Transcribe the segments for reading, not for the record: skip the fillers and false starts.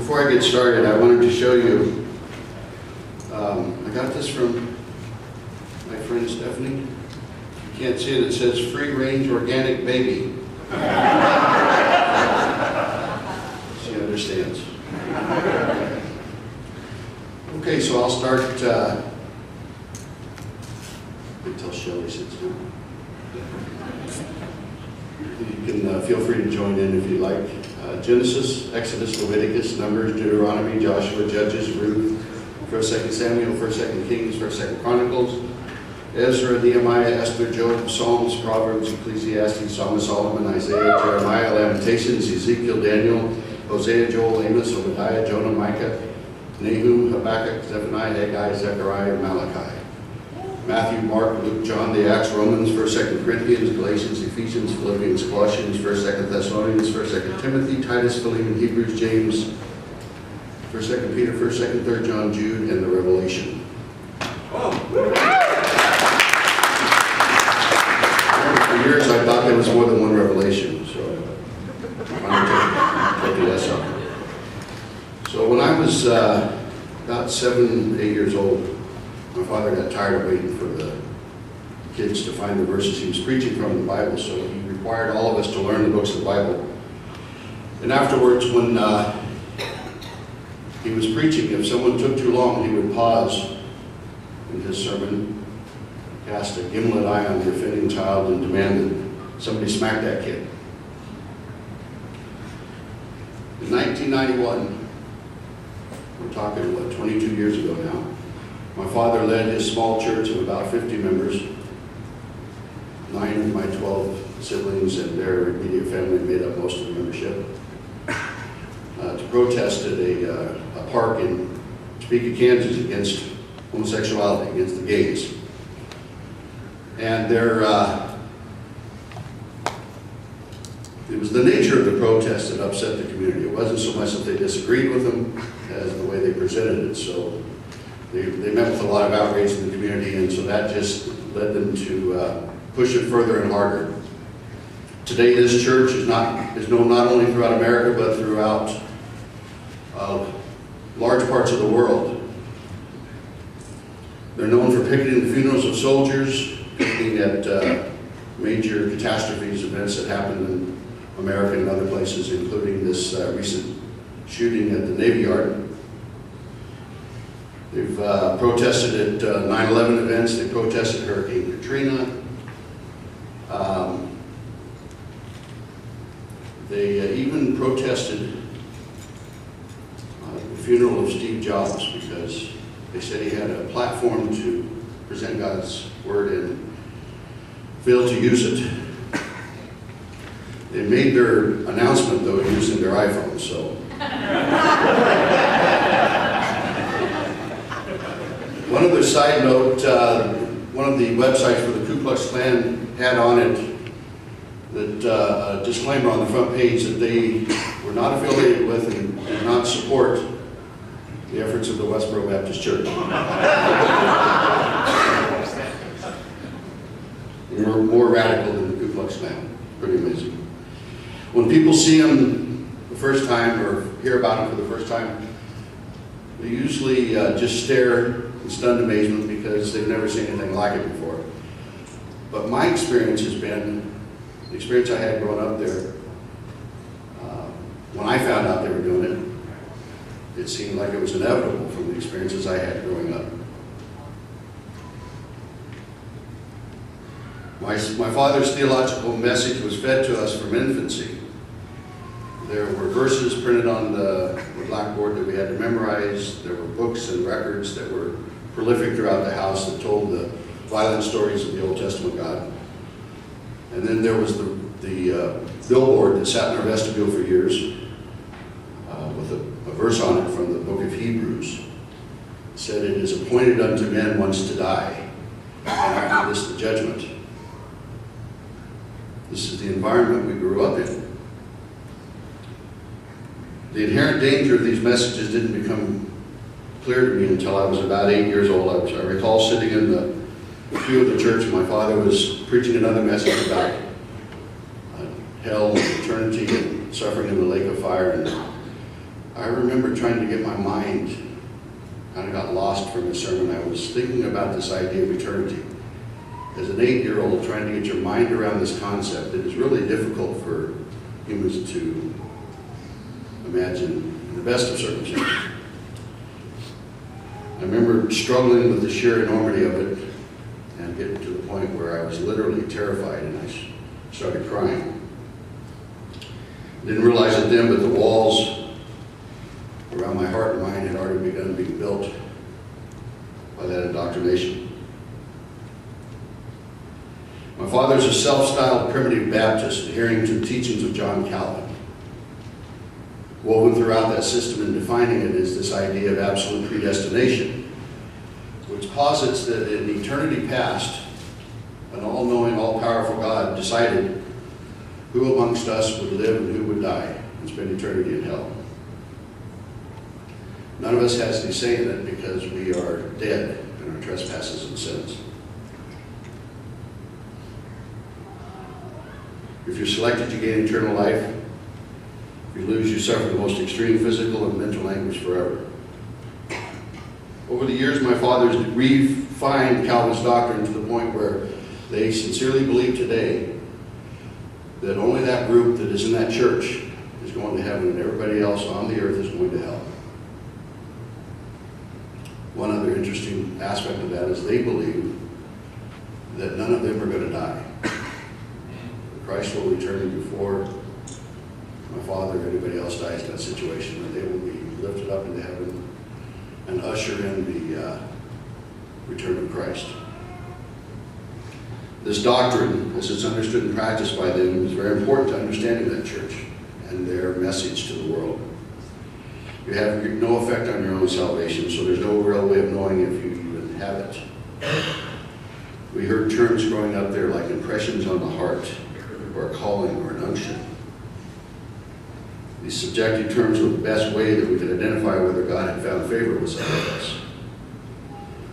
Before I get started, I wanted to show you, I got this from my friend Stephanie. You can't see it, it says free range organic baby. She understands. Okay, so I'll start, until Shelley sits down. You can feel free to join in if you like. Genesis, Exodus, Leviticus, Numbers, Deuteronomy, Joshua, Judges, Ruth, 1st, 2nd Samuel, 1st, 2nd Kings, 1st, 2nd Chronicles, Ezra, Nehemiah, Esther, Job, Psalms, Proverbs, Ecclesiastes, Song of Solomon, Isaiah, Jeremiah, Lamentations, Ezekiel, Daniel, Hosea, Joel, Amos, Obadiah, Jonah, Micah, Nahum, Habakkuk, Zephaniah, Haggai, Zechariah, and Malachi. Matthew, Mark, Luke, John, the Acts, Romans, 1st, 2nd Corinthians, Galatians, Ephesians, Philippians, Colossians, 1st, 2nd Thessalonians, 1st, 2nd Timothy, Titus, Philemon, Hebrews, James, 1st, 2nd Peter, 1st, 2nd, 3rd John, Jude, and the Revelation. For years I thought there was more than one Revelation, so I'm going to take that up. So when I was about 7, 8 years old, my father got tired of waiting for the kids to find the verses he was preaching from in the Bible, so he required all of us to learn the books of the Bible. And afterwards, when he was preaching, if someone took too long, he would pause in his sermon, cast a gimlet eye on the offending child, and demand that somebody smack that kid. In 1991, we're talking, 22 years ago now, my father led his small church of about 50 members. 9 of my 12 siblings and their immediate family made up most of the membership, to protest at a park in Topeka, Kansas against homosexuality, against the gays. And it was the nature of the protest that upset the community. It wasn't so much that they disagreed with them as the way they presented it. So they met with a lot of outrage in the community, and so that just led them to push it further and harder. Today, this church is known not only throughout America, but throughout large parts of the world. They're known for picketing the funerals of soldiers, picketing at major catastrophes, events that happened in America and other places, including this recent shooting at the Navy Yard. They've protested at 9/11 events. They protested Hurricane Katrina. They even protested the funeral of Steve Jobs because they said he had a platform to present God's word and failed to use it. They made their announcement, though, using their iPhone, so. One other side note, one of the websites for the Ku Klux Klan had on it that a disclaimer on the front page that they were not affiliated with and did not support the efforts of the Westboro Baptist Church. They were more radical than the Ku Klux Klan. Pretty amazing. When people see them the first time or hear about them for the first time, they usually just stare in stunned amazement because they've never seen anything like it before. But my experience has been, the experience I had growing up there, when I found out they were doing it, it seemed like it was inevitable from the experiences I had growing up. My father's theological message was fed to us from infancy. There were verses printed on the blackboard that we had to memorize. There were books and records that were prolific throughout the house that told the violent stories of the Old Testament God. And then there was the billboard that sat in our vestibule for years with a verse on it from the book of Hebrews. It said, "It is appointed unto men once to die, and after this the judgment." This is the environment we grew up in. The inherent danger of these messages didn't become clear to me until I was about 8 years old. I recall sitting in the pew of the church, and my father was preaching another message about hell and eternity and suffering in the lake of fire. And I remember trying to get my mind, kind of got lost from the sermon. I was thinking about this idea of eternity. As an 8-year-old, trying to get your mind around this concept, it is really difficult for humans to imagine in the best of circumstances. I remember struggling with the sheer enormity of it and getting to the point where I was literally terrified, and I started crying. Didn't realize it then, but the walls around my heart and mind had already begun being built by that indoctrination. My father's a self-styled primitive Baptist, adhering to the teachings of John Calvin. Woven throughout that system and defining it is this idea of absolute predestination, which posits that in eternity past, an all-knowing, all-powerful God decided who amongst us would live and who would die and spend eternity in hell. None of us has any say in it because we are dead in our trespasses and sins. If you're selected, you gain eternal life. If you lose, you suffer the most extreme physical and mental anguish forever. Over the years, my fathers refined Calvin's doctrine to the point where they sincerely believe today that only that group that is in that church is going to heaven and everybody else on the earth is going to hell. One other interesting aspect of that is they believe that none of them are going to die. Christ will return before my father or anybody else dies in that situation, and they will be lifted up into heaven and usher in the return of Christ. This doctrine, as it's understood and practiced by them, is very important to understanding that church and their message to the world. You have no effect on your own salvation, so there's no real way of knowing if you even have it. We heard terms growing up there like impressions on the heart, or a calling, or an unction. These subjective terms were the best way that we could identify whether God had found favor with some of us.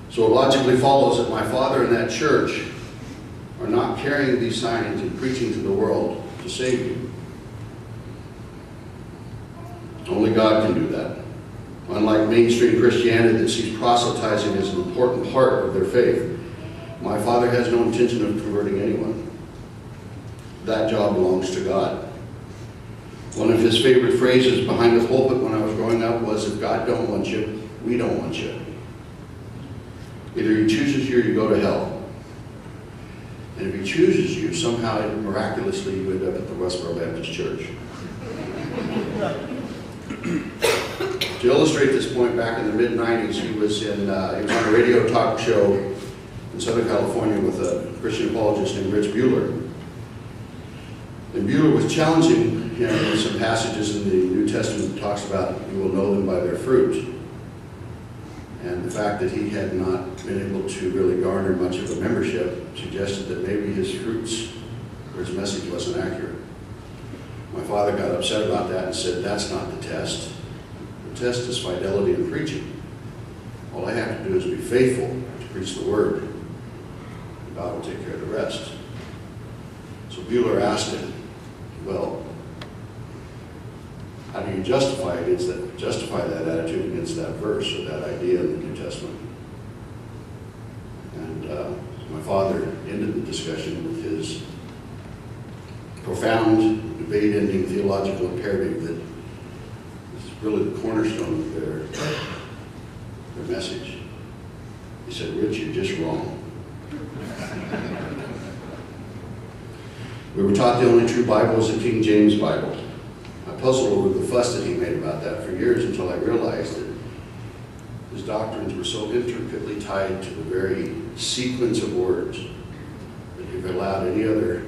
So it logically follows that my father and that church are not carrying these signs and preaching to the world to save you. Only God can do that. Unlike mainstream Christianity that sees proselytizing as an important part of their faith, my father has no intention of converting anyone. That job belongs to God. One of his favorite phrases behind the pulpit when I was growing up was, if God don't want you, we don't want you. Either he chooses you or you go to hell. And if he chooses you, somehow miraculously you end up at the Westboro Baptist Church. To illustrate this point, back in the mid-90s, he was on a radio talk show in Southern California with a Christian apologist named Rich Bueller. And Bueller was challenging him in some passages in the New Testament that talks about you will know them by their fruit. And the fact that he had not been able to really garner much of a membership suggested that maybe his fruits or his message wasn't accurate. My father got upset about that and said, that's not the test. The test is fidelity in preaching. All I have to do is be faithful to preach the word. God will take care of the rest. So Bueller asked him, well, how do you justify that attitude against that verse or that idea in the New Testament? And my father ended the discussion with his profound, debate-ending theological imperative that is really the cornerstone of their message. He said, Rich, you're just wrong. We were taught the only true Bible is the King James Bible. I puzzled over the fuss that he made about that for years until I realized that his doctrines were so intricately tied to the very sequence of words that if he allowed any other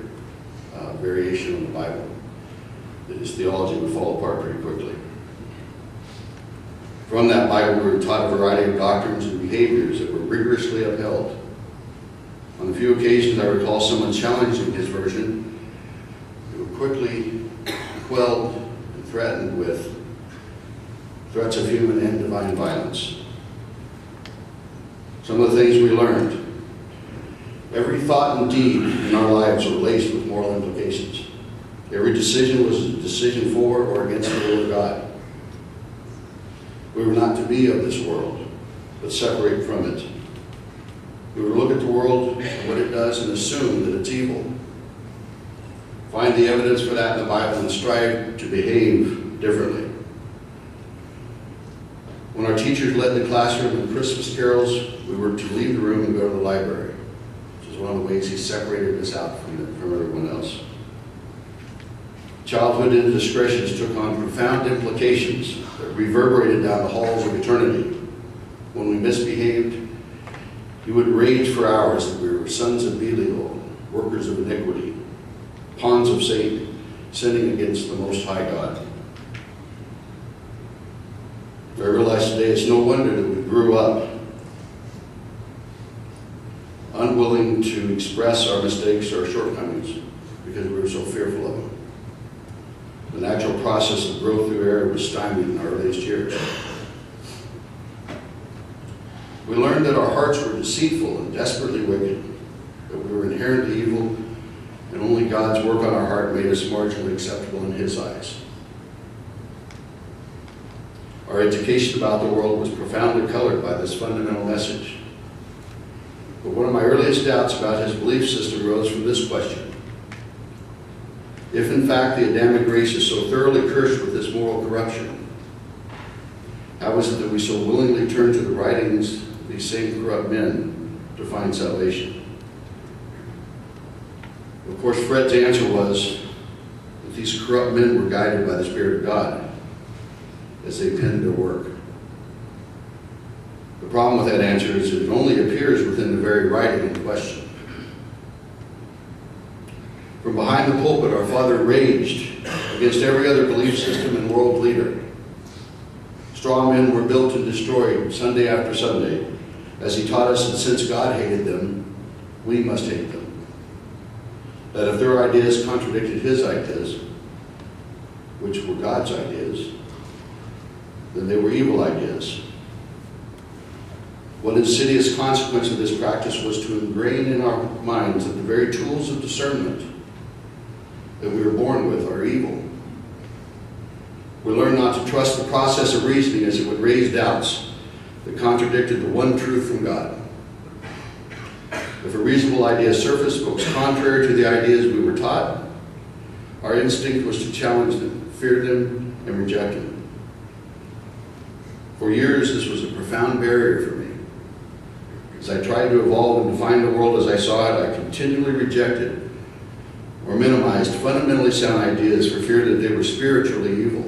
variation on the Bible, that his theology would fall apart pretty quickly. From that Bible, we were taught a variety of doctrines and behaviors that were rigorously upheld. On a few occasions, I recall someone challenging his version. They were quickly quelled and threatened with threats of human and divine violence. Some of the things we learned. Every thought and deed in our lives were laced with moral implications. Every decision was a decision for or against the will of God. We were not to be of this world, but separate from it. We were to look at the world and what it does and assume that it's evil. Find the evidence for that in the Bible and strive to behave differently. When our teachers led the classroom in Christmas carols, we were to leave the room and go to the library, which is one of the ways he separated us out from everyone else. Childhood indiscretions took on profound implications that reverberated down the halls of eternity. When we misbehaved, he would rage for hours that we were sons of Belial, workers of iniquity, pawns of Satan, sinning against the Most High God. I realize today it's no wonder that we grew up unwilling to express our mistakes or our shortcomings because we were so fearful of them. The natural process of growth through error was stymied in our earliest years. We learned that our hearts were deceitful and desperately wicked, that we were inherently evil, and only God's work on our heart made us marginally acceptable in His eyes. Our education about the world was profoundly colored by this fundamental message. But one of my earliest doubts about his belief system rose from this question. If in fact the Adamic race is so thoroughly cursed with this moral corruption, how is it that we so willingly turn to the writings of these same corrupt men to find salvation? Of course, Fred's answer was that these corrupt men were guided by the Spirit of God as they penned their work. The problem with that answer is that it only appears within the very writing in question. From behind the pulpit, our father raged against every other belief system and world leader. Straw men were built and destroyed Sunday after Sunday, as he taught us that since God hated them, we must hate them. That if their ideas contradicted his ideas, which were God's ideas, then they were evil ideas. One insidious consequence of this practice was to ingrain in our minds that the very tools of discernment that we were born with are evil. We learned not to trust the process of reasoning as it would raise doubts that contradicted the one truth from God. If a reasonable idea surfaced but was contrary to the ideas we were taught, our instinct was to challenge them, fear them, and reject them. For years, this was a profound barrier for me. As I tried to evolve and define the world as I saw it, I continually rejected or minimized fundamentally sound ideas for fear that they were spiritually evil.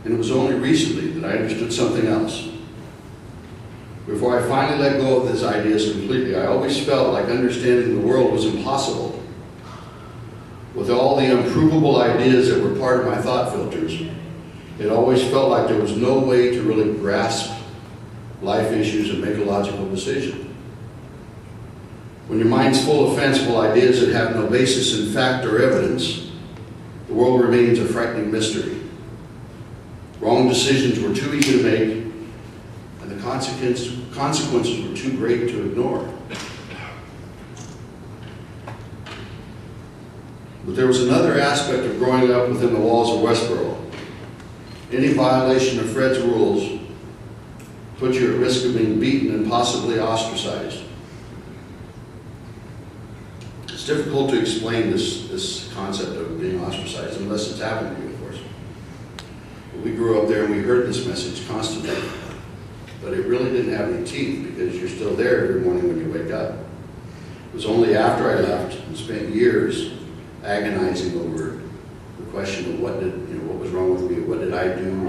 And it was only recently that I understood something else. Before I finally let go of these ideas completely, I always felt like understanding the world was impossible. With all the unprovable ideas that were part of my thought filters, it always felt like there was no way to really grasp life issues and make a logical decision. When your mind's full of fanciful ideas that have no basis in fact or evidence, the world remains a frightening mystery. Wrong decisions were too easy to make, and the consequences were too great to ignore. But there was another aspect of growing up within the walls of Westboro. Any violation of Fred's rules put you at risk of being beaten and possibly ostracized. It's difficult to explain this concept of being ostracized unless it's happened to you, of course. But we grew up there and we heard this message constantly. But it really didn't have any teeth because you're still there every morning when you wake up. It was only after I left and spent years agonizing over the question of what was wrong with me, what did I do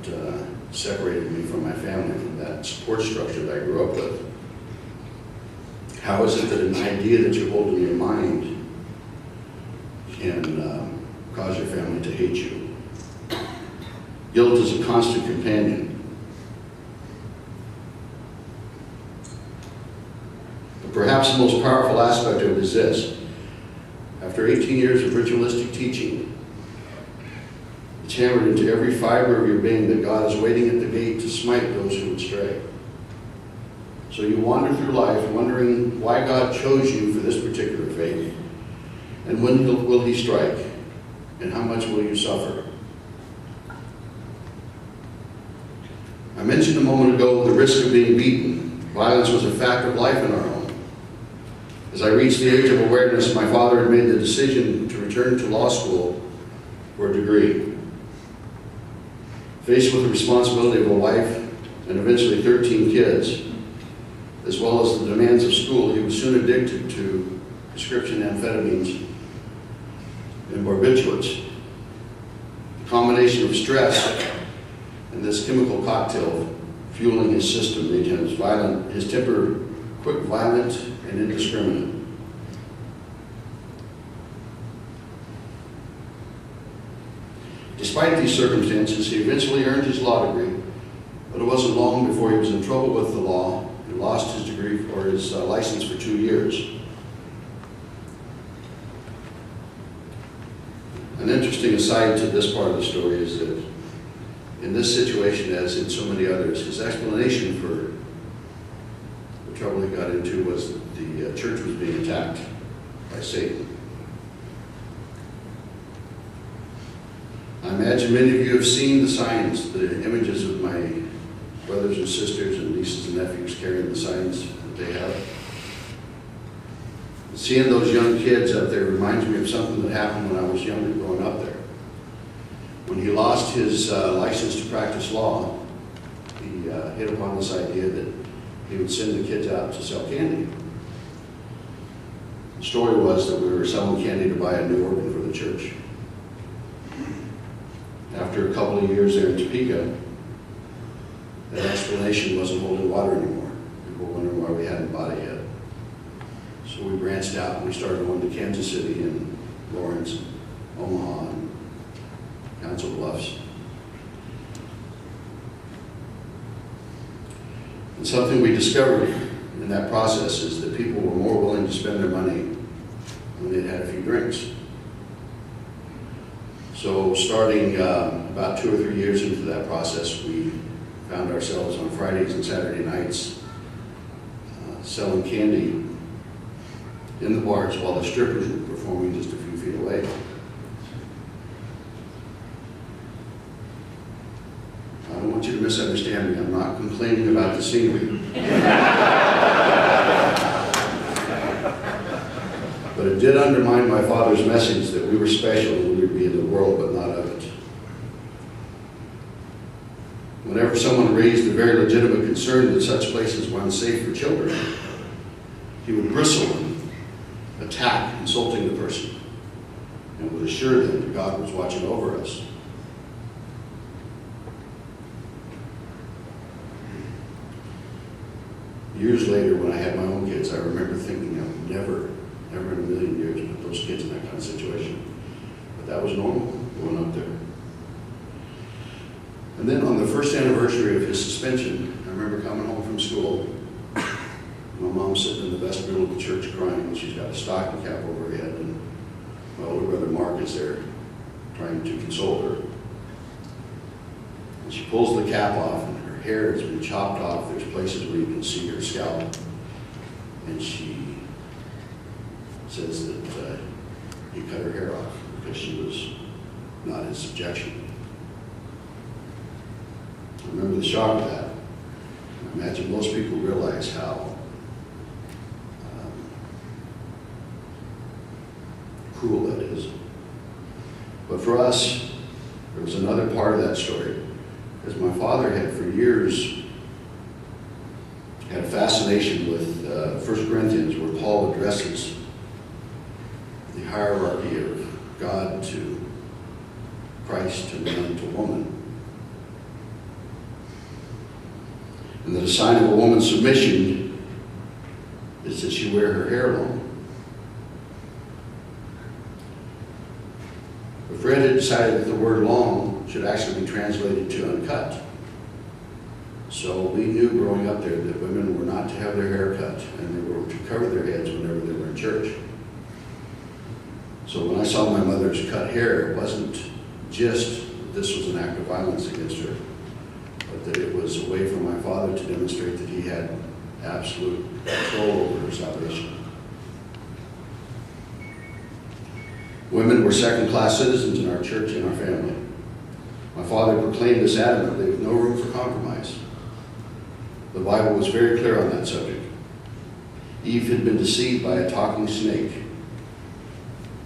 that separated me from my family, from that support structure that I grew up with. How is it that an idea that you hold in your mind can cause your family to hate you? Guilt is a constant companion. But perhaps the most powerful aspect of it is this. After 18 years of ritualistic teaching, it's hammered into every fiber of your being that God is waiting at the gate to smite those who would stray. So you wander through life wondering why God chose you for this particular fate, and when will He strike, and how much will you suffer? I mentioned a moment ago the risk of being beaten. Violence was a fact of life in our home. As I reached the age of awareness, my father had made the decision to return to law school for a degree. Faced with the responsibility of a wife and eventually 13 kids, as well as the demands of school, he was soon addicted to prescription amphetamines and barbiturates. The combination of stress and this chemical cocktail fueling his system made him his temper quick, violent, and indiscriminate. Despite these circumstances, he eventually earned his law degree, but it wasn't long before he was in trouble with the law and lost his degree or his license for 2 years. An interesting aside to this part of the story is that in this situation, as in so many others, his explanation for the trouble he got into was that the church was being attacked by Satan. I imagine many of you have seen the signs, the images of my brothers and sisters and nieces and nephews carrying the signs that they have. Seeing those young kids up there reminds me of something that happened when I was younger growing up there. When he lost his license to practice law, he hit upon this idea that he would send the kids out to sell candy. The story was that we were selling candy to buy a new organ for the church. After a couple of years there in Topeka, that explanation wasn't holding water anymore. People were wondering why we hadn't bought it yet. So we branched out and we started going to Kansas City and Lawrence, Omaha, and Council Bluffs. And something we discovered in that process is that people were more willing to spend their money when they'd had a few drinks. So starting about 2 or 3 years into that process, we found ourselves on Fridays and Saturday nights selling candy in the bars while the strippers were performing just a few feet away. I don't want you to misunderstand me. I'm not complaining about the scenery. But it did undermine my father's message that we were special and we would be in the world but not of it. Whenever someone raised a very legitimate concern that such places were unsafe for children, he would bristle and attack, insulting the person, and would assure them that God was watching over us. Years later, when I had my own kids, I remember thinking I would never in a million years put those kids in that kind of situation. But that was normal, going up there. And then on the first anniversary of his suspension, I remember coming home from school. My mom's sitting in the vestibule of the church crying, and she's got a stocking cap over her head, and my older brother Mark is there trying to console her. And she pulls the cap off, and her hair has been chopped off. There's places where you can see her scalp. And she says that he cut her hair off because she was not in subjection. I remember the shock of that. I imagine most people realize how cruel that is. But for us, there was another part of that story, because my father had for years had a fascination with 1 Corinthians, where Paul addresses the hierarchy of God to Christ to man to woman. And that a sign of a woman's submission is that she wear her hair long. But Fred had decided that the word long should actually be translated to uncut. So we knew growing up there that women were not to have their hair cut, and they were to cover their heads whenever they were in church. So when I saw my mother's cut hair, it wasn't just that this was an act of violence against her, but that it was a way for my father to demonstrate that he had absolute control over her salvation. Women were second-class citizens in our church and our family. My father proclaimed this adamantly with no room for compromise. The Bible was very clear on that subject. Eve had been deceived by a talking snake.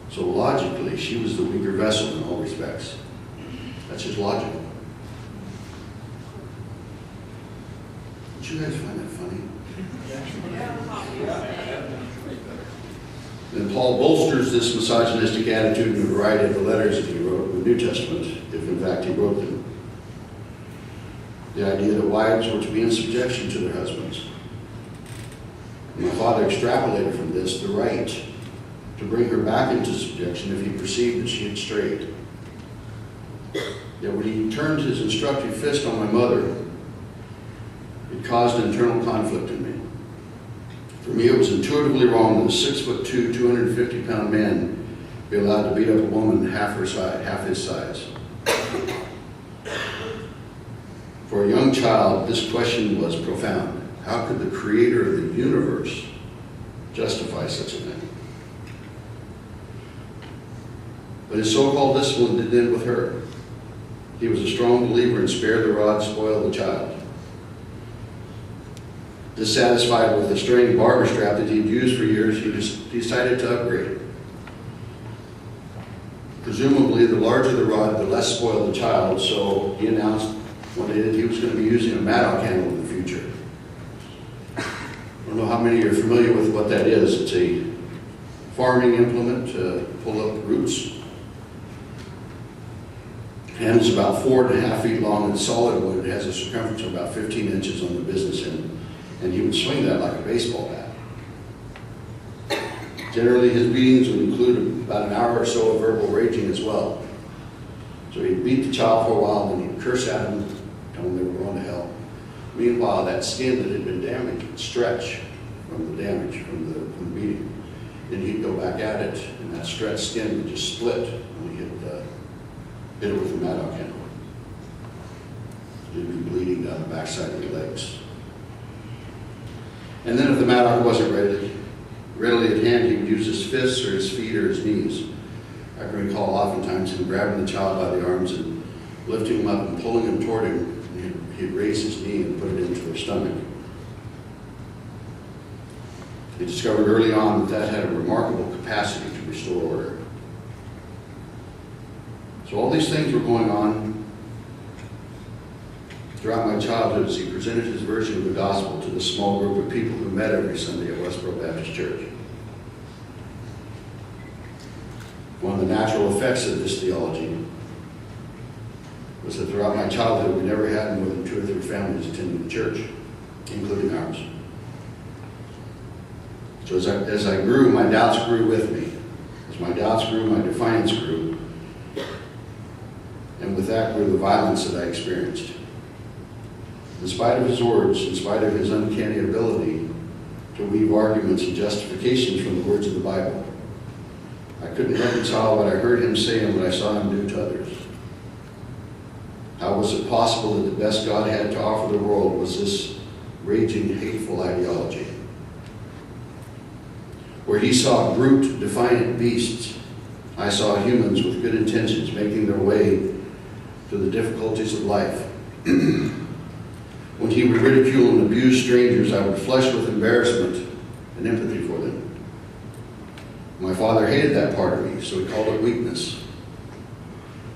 So logically, she was the weaker vessel in all respects. That's just logical. Don't you guys find that funny? Then Paul bolsters this misogynistic attitude in a variety of the letters that he wrote in the New Testament, if in fact he wrote them. The idea that wives were to be in subjection to their husbands. And my father extrapolated from this the right to bring her back into subjection if he perceived that she had strayed. Yet when he turned his instructive fist on my mother, it caused internal conflict in me. For me, it was intuitively wrong that a 6'2", 250-pound man be allowed to beat up a woman half his size. For a young child, this question was profound. How could the creator of the universe justify such a thing? But his so-called discipline didn't end with her. He was a strong believer in spare the rod, spoil the child. Dissatisfied with the straining barber strap that he'd used for years, he decided to upgrade it. Presumably, the larger the rod, the less spoiled the child, so he announced one day that he was going to be using a Maddock handle in the future. I don't know how many are familiar with what that is. It's a farming implement to pull up roots. The handle's about 4.5 feet long and solid wood. It has a circumference of about 15 inches on the business end. And he would swing that like a baseball bat. Generally, his beatings would include about an hour or so of verbal raging as well. So he'd beat the child for a while, then he'd curse at him, tell them they were going to hell. Meanwhile, that skin that had been damaged would stretch from the damage, from the beating. Then he'd go back at it, and that stretched skin would just split when he hit it with the Maddock handle. He'd be bleeding down the backside of the legs. And then if the Maddock wasn't readily at hand, he would use his fists or his feet or his knees. I can recall oftentimes him grabbing the child by the arms and lifting him up and pulling him toward him. He'd raise his knee and put it into her stomach. He discovered early on that had a remarkable capacity to restore order. So all these things were going on throughout my childhood as he presented his version of the gospel to the small group of people who met every Sunday at Westboro Baptist Church. One of the natural effects of this theology was that throughout my childhood we never had more than 2 or 3 families attending the church, including ours. So as I grew, my doubts grew with me. As my doubts grew, my defiance grew. And with that grew the violence that I experienced. In spite of his words, in spite of his uncanny ability to weave arguments and justifications from the words of the Bible, I couldn't reconcile what I heard him say and what I saw him do to others. How was it possible that the best God had to offer the world was this raging, hateful ideology? Where he saw brute, defiant beasts, I saw humans with good intentions making their way through the difficulties of life. When he would ridicule and abuse strangers, I would flush with embarrassment and empathy for them. My father hated that part of me, so he called it weakness.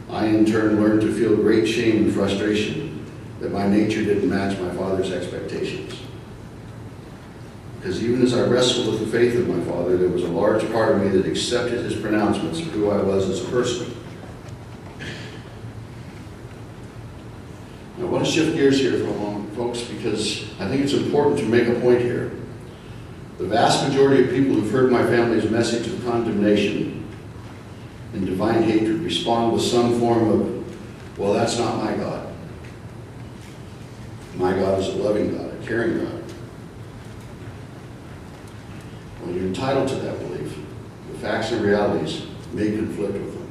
I, in turn, learned to feel great shame and frustration that my nature didn't match my father's expectations. Because even as I wrestled with the faith of my father, there was a large part of me that accepted his pronouncements of who I was as a person. I want to shift gears here for a moment, folks, because I think it's important to make a point here. The vast majority of people who've heard my family's message of condemnation and divine hatred respond with some form of, well, that's not my God. My God is a loving God, a caring God. Well, you're entitled to that belief. The facts and realities may conflict with them.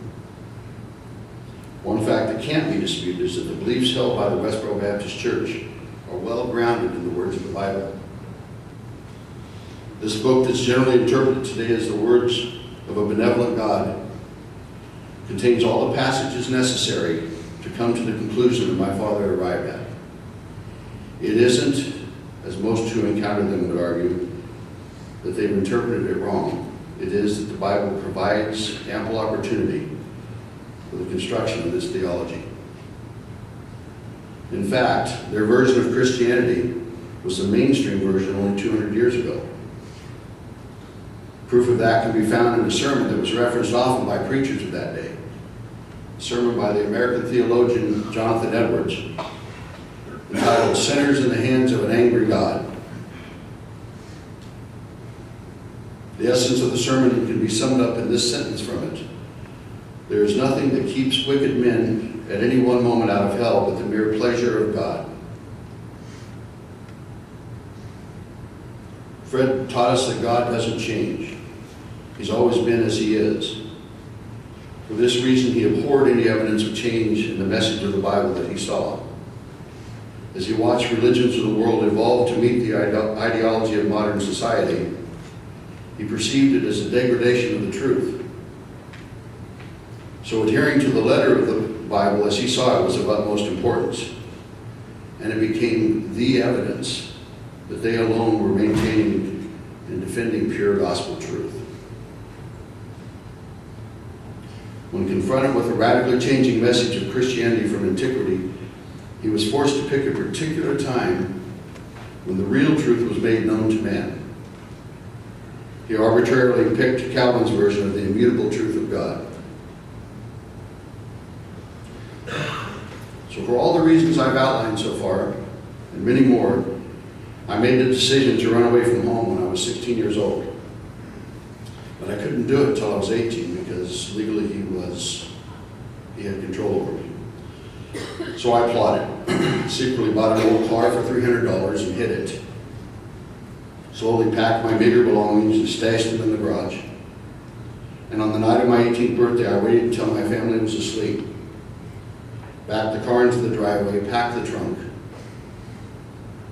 One fact that can't be disputed is that the beliefs held by the Westboro Baptist Church are well grounded in the words of the Bible. This book that's generally interpreted today as the words of a benevolent God contains all the passages necessary to come to the conclusion that my father arrived at. It isn't, as most who encounter them would argue, that they've interpreted it wrong. It is that the Bible provides ample opportunity for the construction of this theology. In fact, their version of Christianity was the mainstream version only 200 years ago. Proof of that can be found in a sermon that was referenced often by preachers of that day. A sermon by the American theologian Jonathan Edwards, entitled "Sinners in the Hands of an Angry God." The essence of the sermon can be summed up in this sentence from it: "There is nothing that keeps wicked men at any one moment out of hell but the mere pleasure of God." Fred taught us that God doesn't change. He's always been as he is. For this reason, he abhorred any evidence of change in the message of the Bible that he saw. As he watched religions of the world evolve to meet the ideology of modern society, he perceived it as a degradation of the truth. So adhering to the letter of the Bible as he saw it was of utmost importance, and it became the evidence that they alone were maintaining and defending pure gospel truth. When confronted with a radically changing message of Christianity from antiquity, he was forced to pick a particular time when the real truth was made known to man. He arbitrarily picked Calvin's version of the immutable truth of God. So for all the reasons I've outlined so far, and many more, I made the decision to run away from home when I was 16 years old. But I couldn't do it until I was 18 because legally he had control over me. So I plotted. Secretly bought an old car for $300 and hid it. Slowly packed my meager belongings and stashed them in the garage. And on the night of my 18th birthday, I waited until my family was asleep. Backed the car into the driveway, packed the trunk,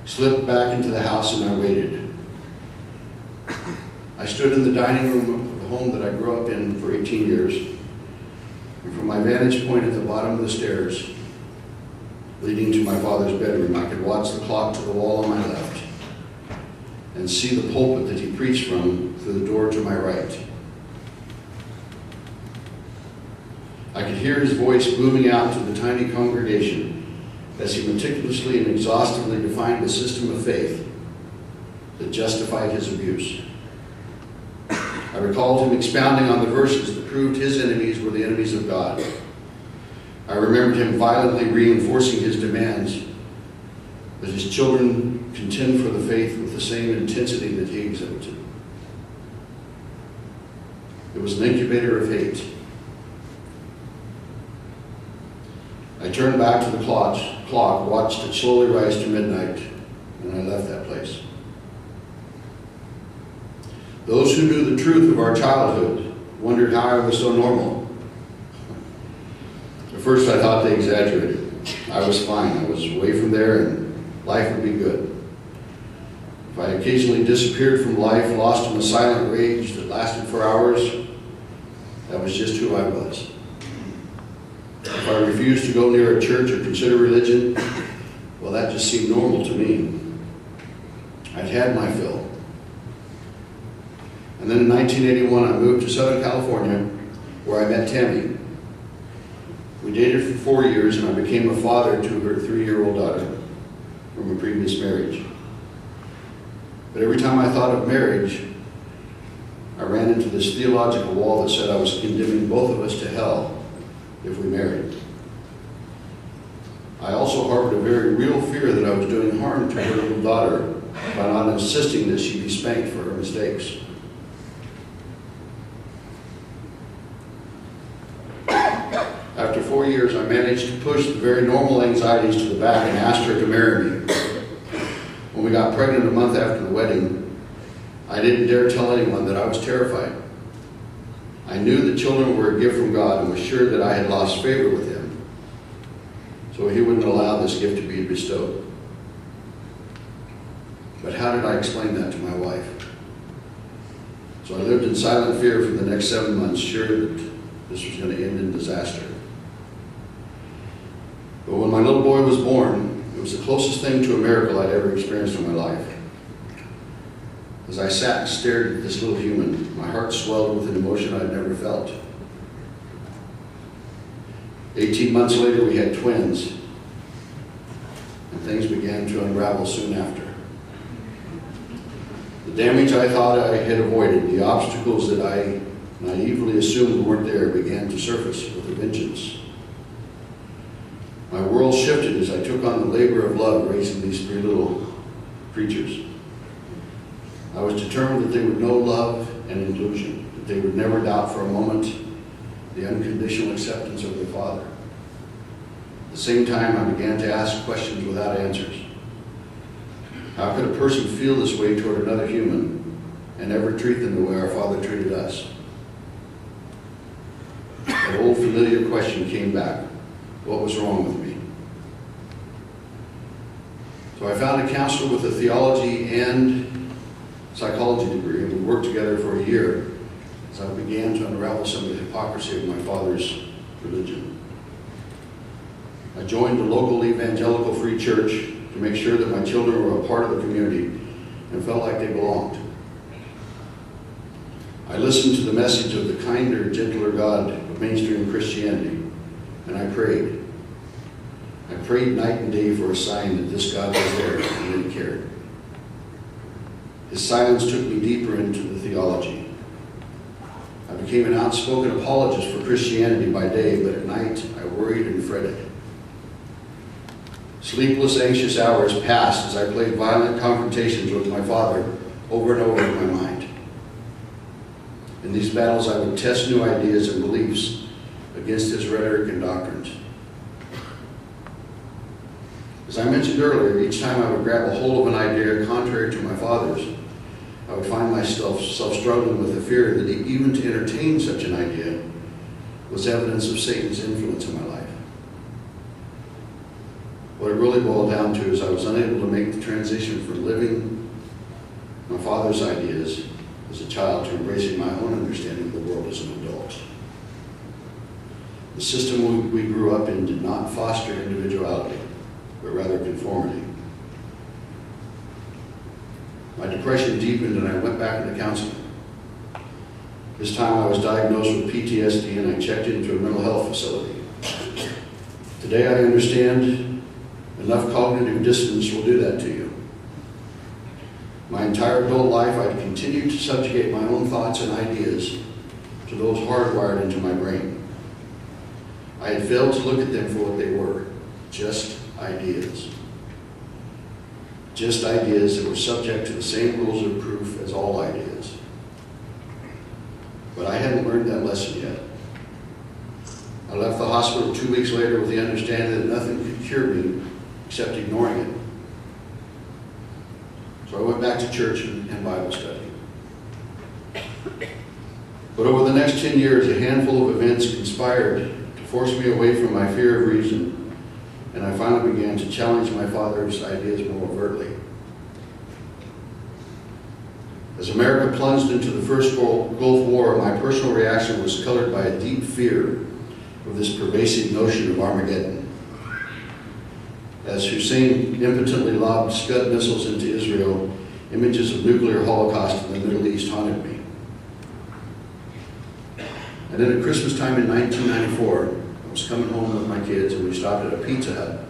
slipped back into the house, and I waited. I stood in the dining room of the home that I grew up in for 18 years. And from my vantage point at the bottom of the stairs, leading to my father's bedroom, I could watch the clock to the wall on my left and see the pulpit that he preached from through the door to my right. I could hear his voice booming out to the tiny congregation as he meticulously and exhaustively defined the system of faith that justified his abuse. I recalled him expounding on the verses that proved his enemies were the enemies of God. I remembered him violently reinforcing his demands that his children contend for the faith with the same intensity that he exhibited. It was an incubator of hate. I turned back to the clock, watched it slowly rise to midnight, and I left that place. Those who knew the truth of our childhood wondered how I was so normal. At first I thought they exaggerated. I was fine. I was away from there and life would be good. If I occasionally disappeared from life, lost in a silent rage that lasted for hours, that was just who I was. If I refused to go near a church or consider religion, well, that just seemed normal to me. I'd had my fill. And then in 1981, I moved to Southern California, where I met Tammy. We dated for 4 years, and I became a father to her 3-year-old daughter from a previous marriage. But every time I thought of marriage, I ran into this theological wall that said I was condemning both of us to hell if we married. I also harbored a very real fear that I was doing harm to her little daughter by not insisting that she be spanked for her mistakes. After 4 years, I managed to push the very normal anxieties to the back and asked her to marry me. When we got pregnant a month after the wedding, I didn't dare tell anyone that I was terrified. I knew the children were a gift from God and was sure that I had lost favor with him, so he wouldn't allow this gift to be bestowed. But how did I explain that to my wife? So I lived in silent fear for the next 7 months, sure that this was going to end in disaster. But when my little boy was born, it was the closest thing to a miracle I'd ever experienced in my life. As I sat and stared at this little human, my heart swelled with an emotion I'd never felt. 18 months later, we had twins, and things began to unravel soon after. The damage I thought I had avoided, the obstacles that I naively assumed weren't there, began to surface with a vengeance. My world shifted as I took on the labor of love raising these three little creatures. I was determined that they would know love and inclusion, that they would never doubt for a moment the unconditional acceptance of their father. At the same time, I began to ask questions without answers. How could a person feel this way toward another human and ever treat them the way our Father treated us? That old familiar question came back. What was wrong with me? So I found a counselor with a theology and psychology degree, and we worked together for a year as I began to unravel some of the hypocrisy of my father's religion. I joined a local evangelical free church to make sure that my children were a part of the community and felt like they belonged. I listened to the message of the kinder, gentler God of mainstream Christianity, and I prayed. I prayed night and day for a sign that this God was there and that He cared. His silence took me deeper into the theology. I became an outspoken apologist for Christianity by day, but at night I worried and fretted. Sleepless, anxious hours passed as I played violent confrontations with my father over and over in my mind. In these battles, I would test new ideas and beliefs against his rhetoric and doctrines. As I mentioned earlier, each time I would grab a hold of an idea contrary to my father's, I would find myself struggling with the fear that even to entertain such an idea was evidence of Satan's influence in my life. What it really boiled down to is I was unable to make the transition from living my father's ideas as a child to embracing my own understanding of the world as an adult. The system we grew up in did not foster individuality, but rather conformity. My depression deepened and I went back into counseling. This time I was diagnosed with PTSD and I checked into a mental health facility. Today I understand enough cognitive dissonance will do that to you. My entire adult life I'd continued to subjugate my own thoughts and ideas to those hardwired into my brain. I had failed to look at them for what they were, just ideas. Just ideas that were subject to the same rules of proof as all ideas. But I hadn't learned that lesson yet. I left the hospital 2 weeks later with the understanding that nothing could cure me except ignoring it. So I went back to church and Bible study. But over the next 10 years, a handful of events conspired to force me away from my fear of reason, and I finally began to challenge my father's ideas more overtly. As America plunged into the first Gulf War, my personal reaction was colored by a deep fear of this pervasive notion of Armageddon. As Hussein impotently lobbed Scud missiles into Israel, images of nuclear holocaust in the Middle East haunted me. And then at Christmas time in 1994, I was coming home with my kids and we stopped at a Pizza Hut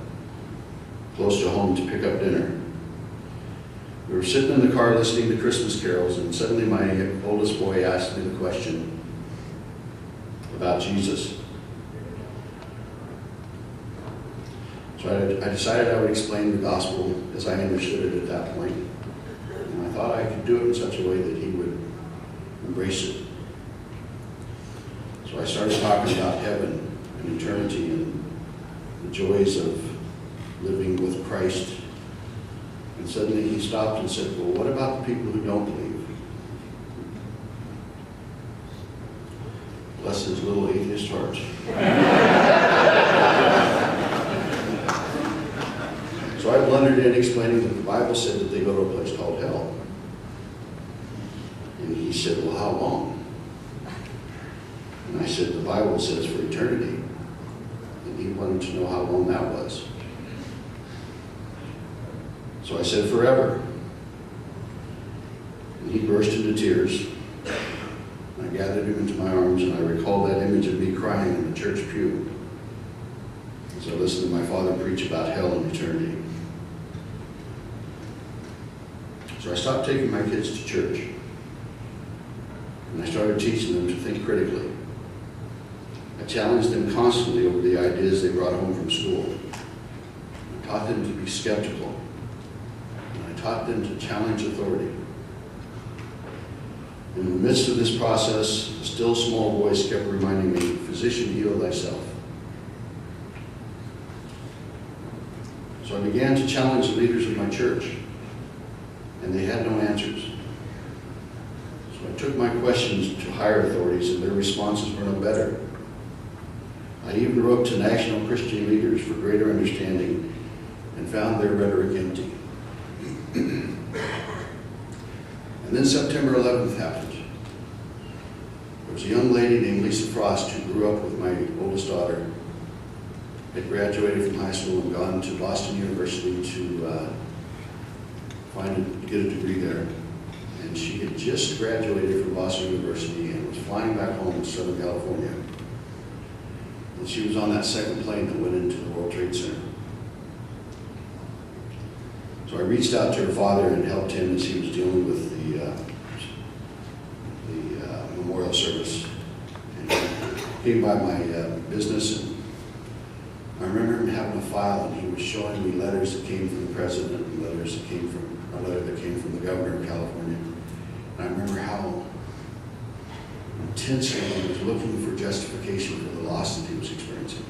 close to home to pick up dinner. We were sitting in the car listening to Christmas carols, and suddenly my oldest boy asked me the question about Jesus. So I decided I would explain the gospel as I understood it at that point. And I thought I could do it in such a way that he would embrace it. So I started talking about heaven and eternity and the joys of living with Christ. And suddenly he stopped and said, well, what about the people who don't believe? Bless his little atheist heart. So I blundered in explaining that the Bible said that they go to a place called hell. And he said, well, how long? And I said, the Bible says for eternity. And he wanted to know how long that was. So I said, forever. And he burst into tears. I gathered him into my arms, and I recalled that image of me crying in the church pew as I listened to my father preach about hell and eternity. So I stopped taking my kids to church, and I started teaching them to think critically. I challenged them constantly over the ideas they brought home from school. I taught them to be skeptical, and I taught them to challenge authority. In the midst of this process, a still small voice kept reminding me, "Physician, heal thyself." So I began to challenge the leaders of my church, and they had no answers. So I took my questions to higher authorities, and their responses were no better. I even wrote to national Christian leaders for greater understanding and found their rhetoric empty. And then September 11th happened. There was a young lady named Lisa Frost who grew up with my oldest daughter, had graduated from high school and gone to Boston University to get a degree there. And she had just graduated from Boston University and was flying back home to Southern California. And she was on that second plane that went into the World Trade Center. So I reached out to her father and helped him as he was dealing with the memorial service. And he came by my business, and I remember him having a file, and he was showing me letters that came from the president and letters that came from a letter that came from the governor of California. And I remember how intensely he was looking for justification for the loss that he was experiencing.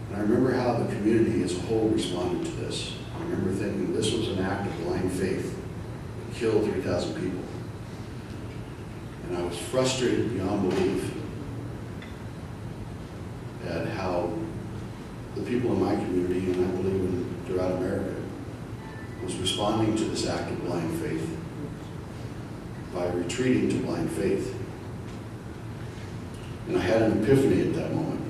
And I remember how the community as a whole responded to this. I remember thinking this was an act of blind faith that killed 3,000 people. And I was frustrated beyond belief at how the people in my community, and I believe throughout America, was responding to this act of blind faith by retreating to blind faith. And I had an epiphany at that moment.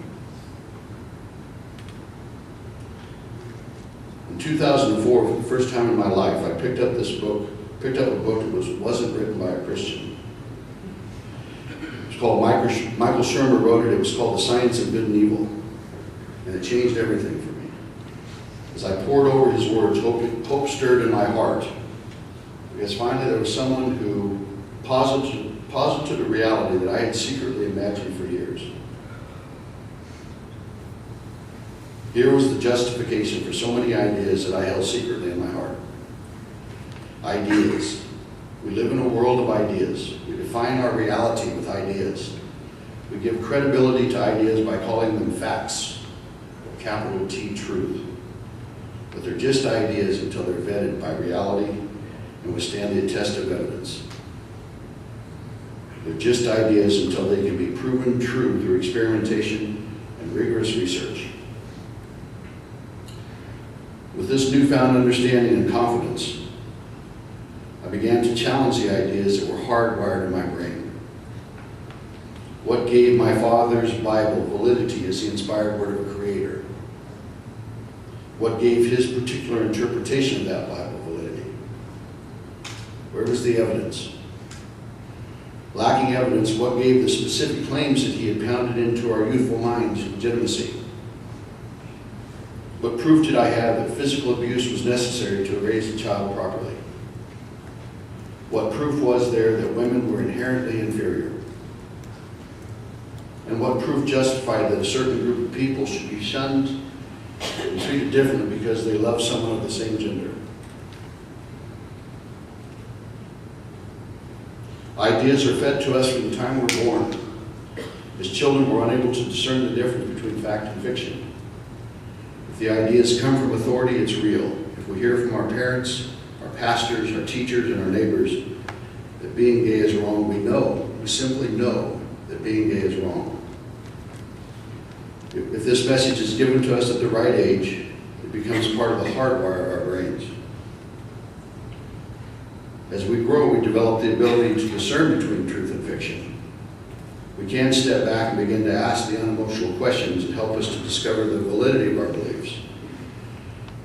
In 2004, for the first time in my life, I picked up a book that wasn't written by a Christian. It was called, Michael Shermer wrote it. It was called The Science of Good and Evil. And it changed everything for me. As I pored over his words, hope stirred in my heart. Because finally there was someone who posited a reality that I had secretly imagined for years. Here was the justification for so many ideas that I held secretly in my heart. Ideas. We live in a world of ideas. We define our reality with ideas. We give credibility to ideas by calling them facts, capital T, truth. But they're just ideas until they're vetted by reality and withstand the test of evidence. They're just ideas until they can be proven true through experimentation and rigorous research. With this newfound understanding and confidence, I began to challenge the ideas that were hardwired in my brain. What gave my father's Bible validity as the inspired word of a creator? What gave his particular interpretation of that Bible validity? Where was the evidence? Lacking evidence, what gave the specific claims that he had pounded into our youthful minds legitimacy? What proof did I have that physical abuse was necessary to raise a child properly? What proof was there that women were inherently inferior? And what proof justified that a certain group of people should be shunned and treated differently because they love someone of the same gender? Ideas are fed to us from the time we're born. As children, we're unable to discern the difference between fact and fiction. If the ideas come from authority, it's real. If we hear from our parents, our pastors, our teachers, and our neighbors that being gay is wrong, we simply know that being gay is wrong. If this message is given to us at the right age, it becomes part of the hardwire of our brains. As we grow, we develop the ability to discern between truth and fiction. We can step back and begin to ask the unemotional questions that help us to discover the validity of our beliefs.